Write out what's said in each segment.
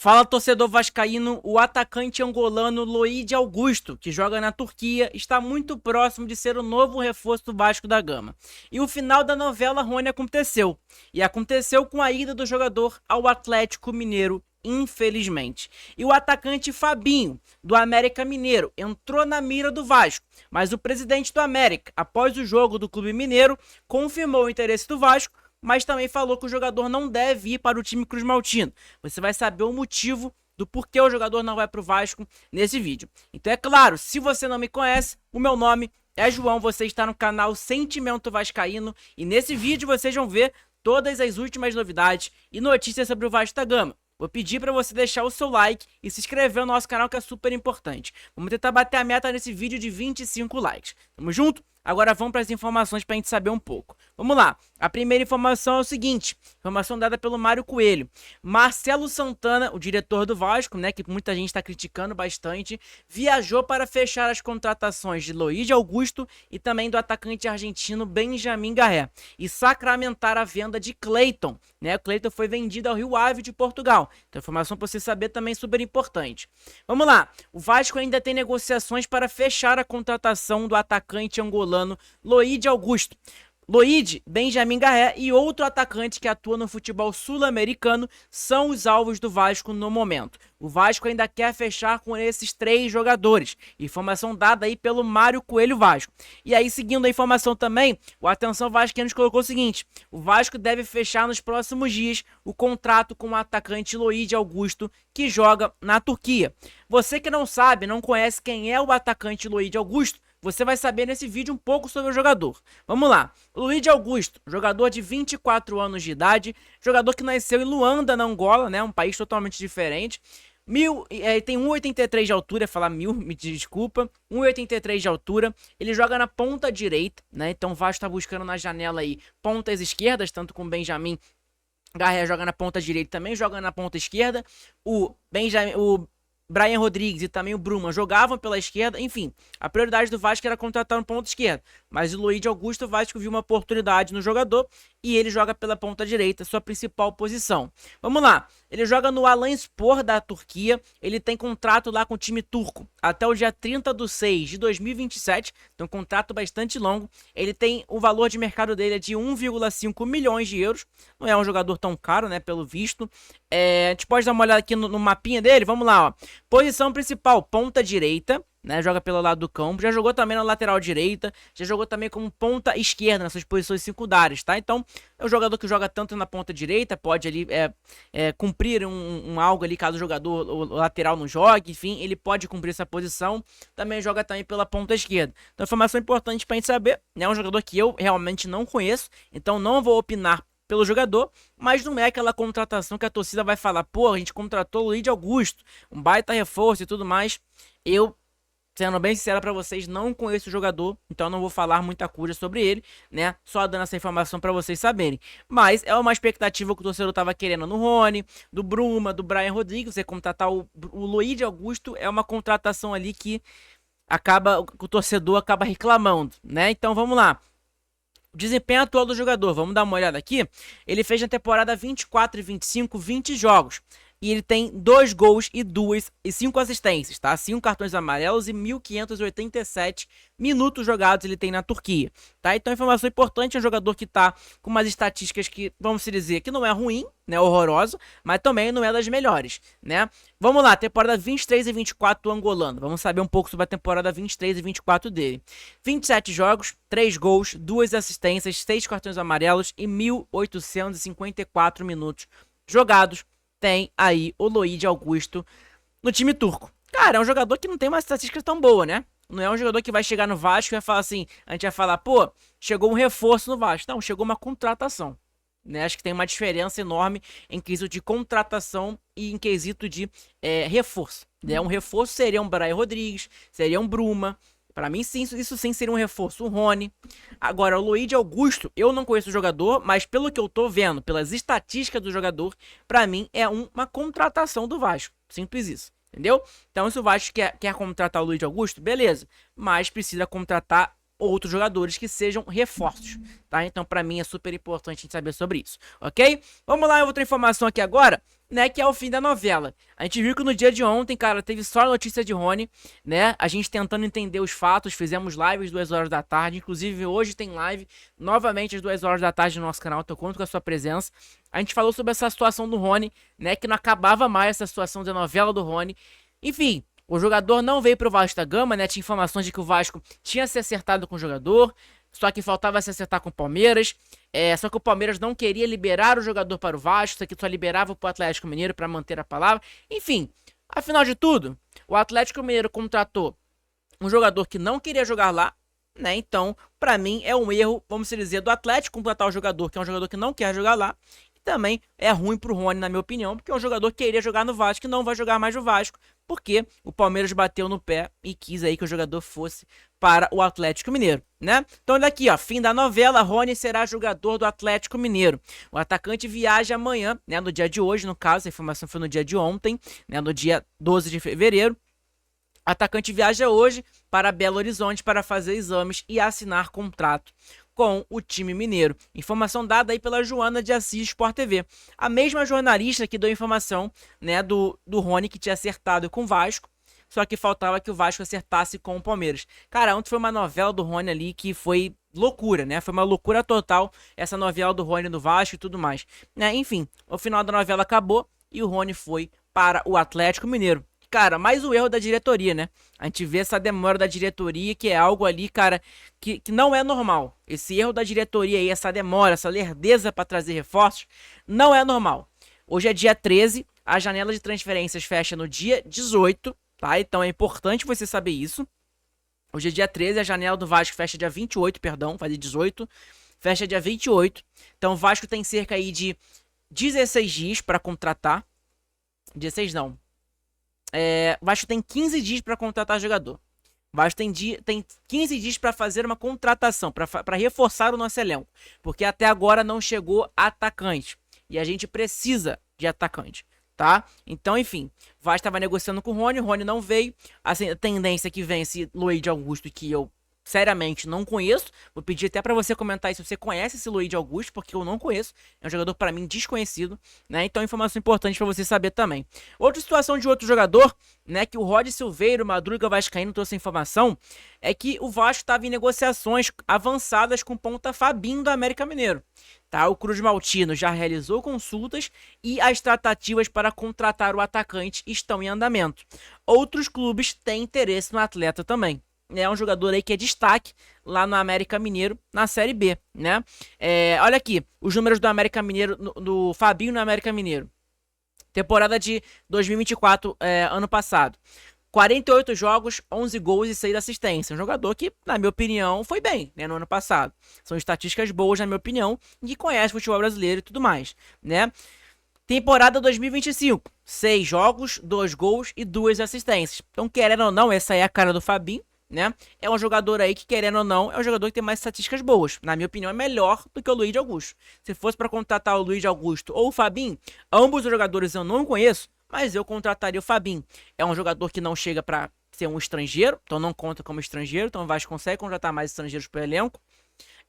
Fala, torcedor vascaíno, o atacante angolano Loide Augusto, que joga na Turquia, está muito próximo de ser o novo reforço do Vasco da Gama. E o final da novela Rony aconteceu. E aconteceu com a ida do jogador ao Atlético Mineiro, infelizmente. E o atacante Fabinho, do América Mineiro, entrou na mira do Vasco. Mas o presidente do América, após o jogo do Clube Mineiro, confirmou o interesse do Vasco, mas também falou que o jogador não deve ir para o time cruzmaltino. Você vai saber o motivo do porquê o jogador não vai para o Vasco nesse vídeo. Então é claro, se você não me conhece, o meu nome é João, você está no canal Sentimento Vascaíno e nesse vídeo vocês vão ver todas as últimas novidades e notícias sobre o Vasco da Gama. Vou pedir para você deixar o seu like e se inscrever no nosso canal, que é super importante. Vamos tentar bater a meta nesse vídeo de 25 likes. Tamo junto? Agora vamos para as informações para a gente saber um pouco. Vamos lá. A primeira informação é o seguinte. Informação dada pelo Mário Coelho. Marcelo Santana, o diretor do Vasco, né, que muita gente está criticando bastante, viajou para fechar as contratações de Loide Augusto e também do atacante argentino Benjamin Garré. E sacramentar a venda de Cleiton. Né? O Cleiton foi vendido ao Rio Ave de Portugal. Então, informação para você saber também super importante. Vamos lá. O Vasco ainda tem negociações para fechar a contratação do atacante angolano Loide Augusto. Loide, Benjamin Garré e outro atacante que atua no futebol sul-americano são os alvos do Vasco no momento. O Vasco ainda quer fechar com esses 3 jogadores. Informação dada aí pelo Mário Coelho Vasco. E aí, seguindo a informação também, o Atenção Vascaíno nos colocou o seguinte: o Vasco deve fechar nos próximos dias o contrato com o atacante Loide Augusto, que joga na Turquia. Você que não sabe, não conhece quem é o atacante Loide Augusto, você vai saber nesse vídeo um pouco sobre o jogador. Vamos lá. Loide Augusto, jogador de 24 anos de idade, jogador que nasceu em Luanda, na Angola, né, um país totalmente diferente. Tem 1,83 de altura, falar mil, me desculpa, 1,83 de altura, ele joga na ponta direita, né, então o Vasco tá buscando na janela aí pontas esquerdas, tanto com o Benjamin Garré joga na ponta direita também, joga na ponta esquerda, o Brian Rodrigues e também o Bruma jogavam pela esquerda. Enfim, a prioridade do Vasco era contratar um ponto esquerdo. Mas o Loide Augusto, o Vasco viu uma oportunidade no jogador e ele joga pela ponta direita, sua principal posição. Vamos lá, ele joga no Alanyaspor da Turquia, ele tem contrato lá com o time turco até o dia 30/6 de 2027, então um contrato bastante longo. Ele tem o valor de mercado dele é de 1,5 milhões de euros, não é um jogador tão caro, né, pelo visto. A gente pode dar uma olhada aqui no mapinha dele, vamos lá, ó. Posição principal, ponta direita, né, joga pelo lado do campo, já jogou também na lateral direita, já jogou também como ponta esquerda nessas posições secundárias, tá? Então, é um jogador que joga tanto na ponta direita, pode ali cumprir algo ali caso o jogador, o lateral não jogue, enfim, ele pode cumprir essa posição, também joga também pela ponta esquerda. Então, informação importante pra gente saber, né, é um jogador que eu realmente não conheço, então não vou opinar pelo jogador, mas não é aquela contratação que a torcida vai falar, pô, a gente contratou o Loide Augusto, um baita reforço e tudo mais. Eu, sendo bem sincero pra vocês, não conheço o jogador, então não vou falar muita coisa sobre ele, né? Só dando essa informação pra vocês saberem. Mas é uma expectativa que o torcedor tava querendo no Rony, do Bruma, do Brian Rodrigues. Você contratar o Loide Augusto é uma contratação ali que o torcedor acaba reclamando, né? Então vamos lá. O desempenho atual do jogador, vamos dar uma olhada aqui. Ele fez na temporada 24 e 25, 20 jogos. E ele tem 2 gols e 5 assistências, tá? 5 cartões amarelos e 1.587 minutos jogados ele tem na Turquia, tá? Então, informação importante, é um jogador que tá com umas estatísticas que, vamos dizer, que não é ruim, né? Horrorosa, mas também não é das melhores, né? Vamos lá, temporada 23 e 24 do angolano. Vamos saber um pouco sobre a temporada 23 e 24 dele. 27 jogos, 3 gols, 2 assistências, 6 cartões amarelos e 1.854 minutos jogados. Tem aí o Loide Augusto no time turco. Cara, é um jogador que não tem uma estatística tão boa, né? Não é um jogador que vai chegar no Vasco e vai falar assim, a gente vai falar, pô, chegou um reforço no Vasco. Não, chegou uma contratação, né? Acho que tem uma diferença enorme em quesito de contratação e em quesito de reforço, né? Um reforço seria um Brian Rodrigues, seria um Bruma. Pra mim, sim, isso sim seria um reforço. O Rony. Agora, o Loide Augusto, eu não conheço o jogador, mas pelo que eu tô vendo, pelas estatísticas do jogador, pra mim é uma contratação do Vasco. Simples isso, entendeu? Então, se o Vasco quer contratar o Loide Augusto, beleza. Mas precisa contratar outros jogadores que sejam reforços, tá? Então, pra mim, é super importante a gente saber sobre isso, ok? Vamos lá, outra informação aqui agora. né, que é o fim da novela. A gente viu que no dia de ontem, cara, teve só a notícia de Rony, né, a gente tentando entender os fatos, fizemos lives 2 horas da tarde, inclusive hoje tem live, novamente às 2 horas da tarde no nosso canal, então eu conto com a sua presença. A gente falou sobre essa situação do Rony, né, que não acabava mais essa situação da novela do Rony. Enfim, o jogador não veio pro Vasco da Gama, né, tinha informações de que o Vasco tinha se acertado com o jogador, só que faltava se acertar com o Palmeiras. Só que o Palmeiras não queria liberar o jogador para o Vasco, isso aqui só liberava para o Atlético Mineiro para manter a palavra. Enfim, afinal de tudo, o Atlético Mineiro contratou um jogador que não queria jogar lá, né? Então, para mim, é um erro, vamos dizer, do Atlético contratar o jogador, que é um jogador que não quer jogar lá. E também é ruim pro Rony, na minha opinião, porque é um jogador que queria jogar no Vasco e não vai jogar mais no Vasco, porque o Palmeiras bateu no pé e quis aí que o jogador fosse para o Atlético Mineiro, né? Então olha aqui, ó, fim da novela, Rony será jogador do Atlético Mineiro. O atacante viaja amanhã, né, no dia de hoje, no caso, a informação foi no dia de ontem, né, no dia 12 de fevereiro. O atacante viaja hoje para Belo Horizonte para fazer exames e assinar contrato com o time mineiro. Informação dada aí pela Joana de Assis Sport TV. A mesma jornalista que deu informação, né, do Rony que tinha acertado com o Vasco, só que faltava que o Vasco acertasse com o Palmeiras. Cara, ontem foi uma novela do Rony ali que foi loucura, né? Foi uma loucura total essa novela do Rony do Vasco e tudo mais. Né? Enfim, o final da novela acabou e o Rony foi para o Atlético Mineiro. Cara, mais o erro da diretoria, né? A gente vê essa demora da diretoria, que é algo ali, cara, que não é normal. Esse erro da diretoria aí, essa demora, essa lerdeza para trazer reforços, não é normal. Hoje é dia 13, a janela de transferências fecha no dia 18, tá? Então é importante você saber isso. Hoje é dia 13, a janela do Vasco fecha dia 28, perdão, faz 18, fecha dia 28. Então o Vasco tem cerca aí de 16 dias para contratar. 16 não. O Vasco tem 15 dias para contratar jogador. O Vasco tem 15 dias para fazer uma contratação, para reforçar o nosso elenco. Porque até agora não chegou atacante. E a gente precisa de atacante, tá? Então, enfim, o Vasco estava negociando com o Rony não veio. Assim, a tendência é que vem esse Luiz Augusto, que eu seriamente não conheço. Vou pedir até para você comentar aí se você conhece esse Luiz Augusto, porque eu não conheço. É um jogador para mim desconhecido, né? Então, informação importante para você saber também. Outra situação de outro jogador, né, que o Rod Silveiro, Madruga Vascaíno trouxe informação, é que o Vasco estava em negociações avançadas com o ponta Fabinho do América Mineiro. Tá? O Cruz Maltino já realizou consultas e as tratativas para contratar o atacante estão em andamento. Outros clubes têm interesse no atleta também. É um jogador aí que é destaque lá no América Mineiro, na Série B, né? Olha aqui, os números do América Mineiro, do Fabinho no América Mineiro. Temporada de 2024, ano passado. 48 jogos, 11 gols e 6 assistências. Um jogador que, na minha opinião, foi bem, né, no ano passado. São estatísticas boas, na minha opinião, e conhece o futebol brasileiro e tudo mais, né? Temporada 2025, 6 jogos, 2 gols e 2 assistências. Então, querendo ou não, essa é a cara do Fabinho, né? É um jogador aí que, querendo ou não, é um jogador que tem mais estatísticas boas. Na minha opinião, é melhor do que o Luiz Augusto. Se fosse para contratar o Luiz Augusto ou o Fabinho, ambos os jogadores eu não conheço, mas eu contrataria o Fabinho. É um jogador que não chega para ser um estrangeiro, então não conta como estrangeiro, então o Vasco consegue contratar mais estrangeiros para o elenco.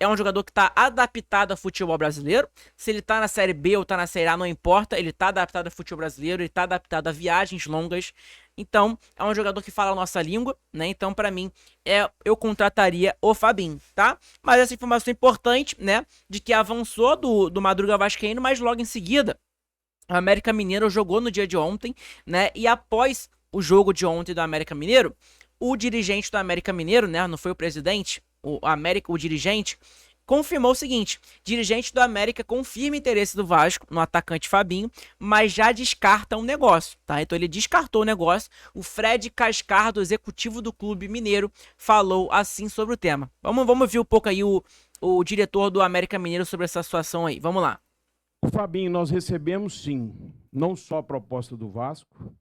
É um jogador que está adaptado ao futebol brasileiro. Se ele está na Série B ou está na Série A, não importa. Ele está adaptado ao futebol brasileiro, ele está adaptado a viagens longas. Então, é um jogador que fala a nossa língua, né? Então, para mim, eu contrataria o Fabinho, tá? Mas essa informação é importante, né? De que avançou do Madruga Vascaíno, mas logo em seguida, o América Mineiro jogou no dia de ontem, né? E após o jogo de ontem do América Mineiro, o dirigente do América Mineiro, né? Não foi o presidente, o dirigente, confirmou o seguinte: dirigente do América confirma interesse do Vasco no atacante Fabinho, mas já descarta um negócio, tá? Então ele descartou o negócio. O Fred Cascardo, executivo do clube mineiro, falou assim sobre o tema. Vamos ver um pouco aí o diretor do América Mineiro sobre essa situação aí. Vamos lá. O Fabinho, nós recebemos sim, não só a proposta do Vasco,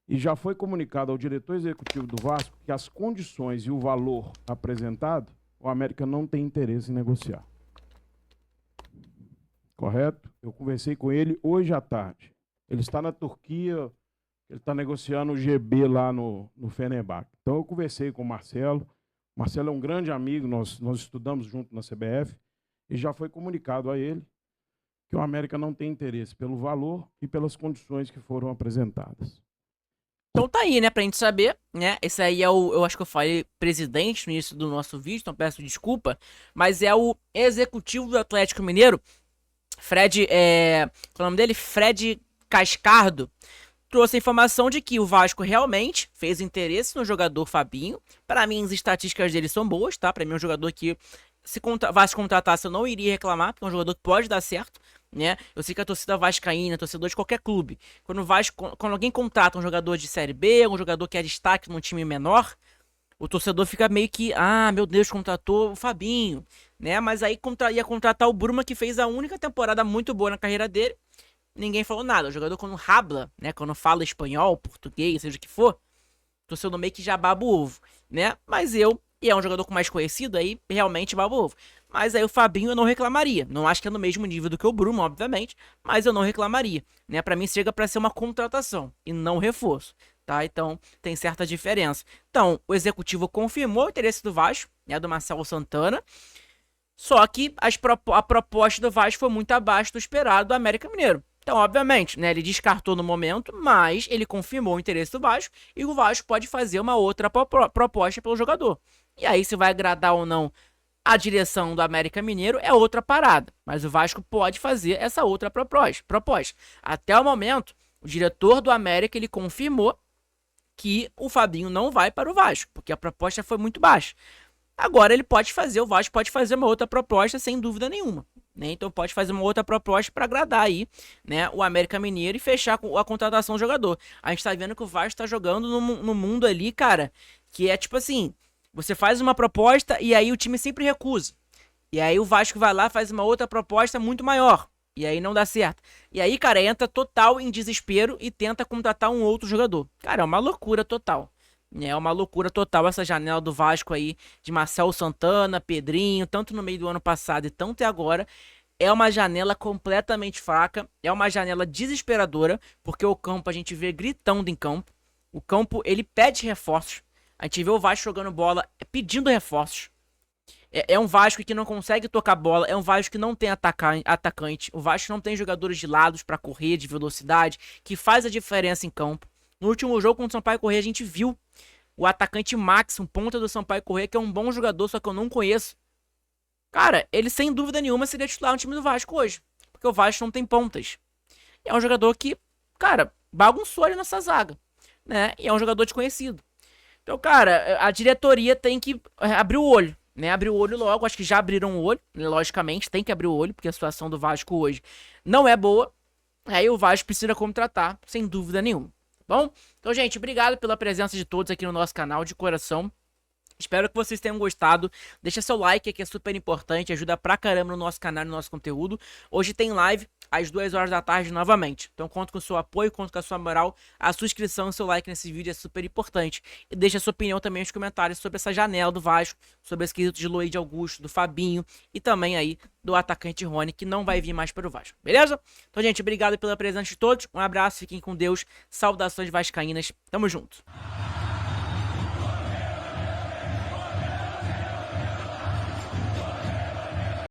e já foi comunicado ao diretor executivo do Vasco que as condições e o valor apresentado, o América não tem interesse em negociar. Correto? Eu conversei com ele hoje à tarde. Ele está na Turquia, ele está negociando o GB lá no Fenerbahçe. Então eu conversei com o Marcelo. O Marcelo é um grande amigo, nós estudamos junto na CBF, e já foi comunicado a ele que o América não tem interesse pelo valor e pelas condições que foram apresentadas. Então tá aí, né, pra gente saber, né, esse aí é eu acho que eu falei presidente no início do nosso vídeo, então peço desculpa, mas é o executivo do Atlético Mineiro, Fred, qual é o nome dele? Fred Cascardo, trouxe a informação de que o Vasco realmente fez interesse no jogador Fabinho. Para mim, as estatísticas dele são boas, tá? Para mim, é um jogador que, se Vasco contratasse, eu não iria reclamar, porque é um jogador que pode dar certo, né? Eu sei que a torcida vascaína, torcedor de qualquer clube, quando alguém contrata um jogador de Série B, um jogador que é destaque num time menor, o torcedor fica meio que, ah, meu Deus, contratou o Fabinho, né? Mas aí ia contratar o Bruma, que fez a única temporada muito boa na carreira dele. Ninguém falou nada. O jogador, quando habla, né? Quando fala espanhol, português, seja o que for, o torcedor meio que já baba o ovo, né? Mas e é um jogador com mais conhecido, aí realmente baba o ovo. Mas aí o Fabinho eu não reclamaria. Não acho que é no mesmo nível do que o Bruno, obviamente, mas eu não reclamaria, né? Pra mim chega pra ser uma contratação e não reforço, tá? Então tem certa diferença. Então, o executivo confirmou o interesse do Vasco, né? Do Marcelo Santana. Só que a proposta do Vasco foi muito abaixo do esperado do América Mineiro. Então, obviamente, né, ele descartou no momento, mas ele confirmou o interesse do Vasco e o Vasco pode fazer uma outra proposta pelo jogador. E aí, se vai agradar ou não a direção do América Mineiro é outra parada. Mas o Vasco pode fazer essa outra proposta. Até o momento, o diretor do América ele confirmou que o Fabinho não vai para o Vasco, porque a proposta foi muito baixa. Agora o Vasco pode fazer uma outra proposta sem dúvida nenhuma, né? Então pode fazer uma outra proposta para agradar aí, né, o América Mineiro e fechar a contratação do jogador. A gente tá vendo que o Vasco tá jogando no mundo ali, cara, que é tipo assim, você faz uma proposta e aí o time sempre recusa. E aí o Vasco vai lá, faz uma outra proposta muito maior. E aí não dá certo. E aí, cara, entra total em desespero e tenta contratar um outro jogador. Cara, é uma loucura total. É uma loucura total essa janela do Vasco aí, de Marcelo Santana, Pedrinho, tanto no meio do ano passado e tanto agora. É uma janela completamente fraca, é uma janela desesperadora, porque o campo a gente vê gritando em campo. O campo, ele pede reforços. A gente vê o Vasco jogando bola pedindo reforços. É um Vasco que não consegue tocar bola, é um Vasco que não tem atacante. O Vasco não tem jogadores de lados para correr, de velocidade, que faz a diferença em campo. No último jogo contra o Sampaio Corrêa a gente viu o atacante Max, um ponta do Sampaio Corrêa, que é um bom jogador, só que eu não conheço. Cara, ele sem dúvida nenhuma seria titular no time do Vasco hoje, porque o Vasco não tem pontas. É um jogador que, cara, bagunçou ali nessa zaga, né? E é um jogador desconhecido. Então, cara, a diretoria tem que abrir o olho, né? Abrir o olho logo, acho que já abriram o olho, né? Logicamente, tem que abrir o olho, porque a situação do Vasco hoje não é boa. Aí o Vasco precisa contratar, sem dúvida nenhuma. Bom, então, gente, obrigado pela presença de todos aqui no nosso canal, de coração. Espero que vocês tenham gostado. Deixa seu like, que é super importante, ajuda pra caramba no nosso canal, no nosso conteúdo. Hoje tem live às 2 horas da tarde novamente. Então conto com o seu apoio, conto com a sua moral. A sua inscrição e seu like nesse vídeo é super importante. E deixa a sua opinião também nos comentários sobre essa janela do Vasco, sobre esse quesito de Luiz Augusto, do Fabinho e também aí do atacante Rony, que não vai vir mais para o Vasco. Beleza? Então, gente, obrigado pela presença de todos. Um abraço, fiquem com Deus. Saudações vascaínas. Tamo junto.